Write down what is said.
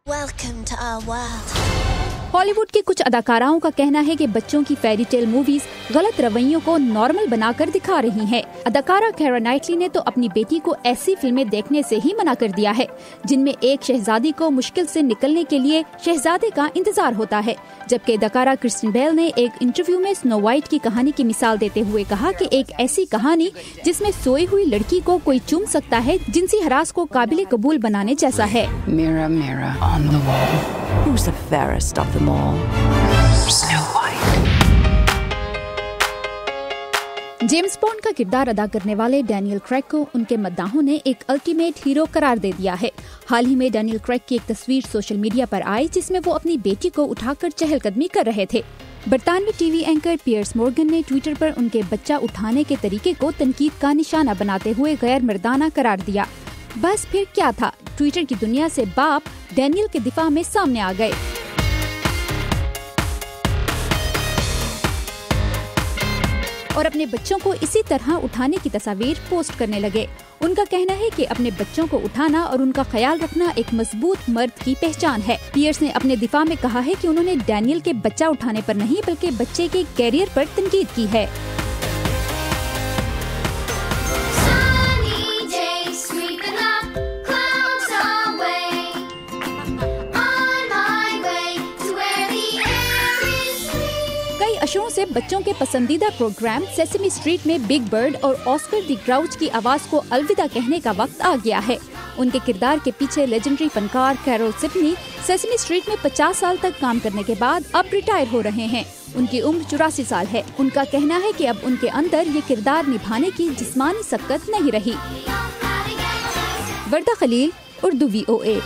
Welcome to our world. Hollywood की कुछ अदाकाराओं का कहना है कि बच्चों की फेरी टेल मूवीज गलत रवैयों को नॉर्मल बनाकर दिखा रही हैं। अदाकारा केरा नाइटली ने तो अपनी बेटी को ऐसी फिल्में देखने से ही मना कर दिया है जिनमें एक शहजादी को मुश्किल से निकलने के लिए शहजादे का इंतजार होता है। जबकि अदाकारा क्रिस्टियन बेल ने एक इंटरव्यू में स्नो वाइट की कहानी की मिसाल देते हुए कहा कि एक ऐसी कहानी जिसमें सोई हुई लड़की को कोई चूम सकता है जिनसी हरास को काबिल कबूल बनाने जैसा है। Mirror, mirror on the wall, who's the fairest of them all? Snow White. James bond का किरदार अदा करने वाले डैनियल क्रेग को उनके मद्दाहों ने एक अल्टीमेट हीरो करार दे दिया है। हाल ही में डैनियल क्रेग की एक तस्वीर सोशल मीडिया पर आई जिसमें वो अपनी बेटी को उठाकर चहलकदमी कर रहे थे। बरतानवी टीवी एंकर पियर्स मॉर्गन ने ट्विटर पर उनके बच्चा उठाने के तरीके को तनकीद का निशाना बनाते हुए गैर मर्दाना करार दिया। बस फिर क्या था, ट्विटर की दुनिया से बाप डैनियल के दिफा में सामने आ गए। और अपने बच्चों को इसी तरह उठाने की तस्वीर पोस्ट करने लगे। उनका कहना है कि अपने बच्चों को उठाना और उनका ख्याल रखना एक मजबूत मर्द की पहचान है। पियर्स ने अपने दिफा में कहा है कि उन्होंने डैनियल के बच्चा उठाने पर नहीं बल्कि बच्चे के कैरियर पर तनकीद की है। कई अशरों से बच्चों के पसंदीदा प्रोग्राम सेसमी स्ट्रीट में बिग बर्ड और ऑस्कर द ग्राउच की आवाज को अलविदा कहने का वक्त आ गया है। उनके किरदार के पीछे लेजेंडरी फनकार कैरोल सिडनी सेसमी स्ट्रीट में 50 साल तक काम करने के बाद अब रिटायर हो रहे हैं। उनकी उम्र 84 साल है। उनका कहना है कि अब उनके अंदर ये किरदार निभाने की जिस्मानी सकत नहीं रही। वर्दा खलील, उर्दू VOA।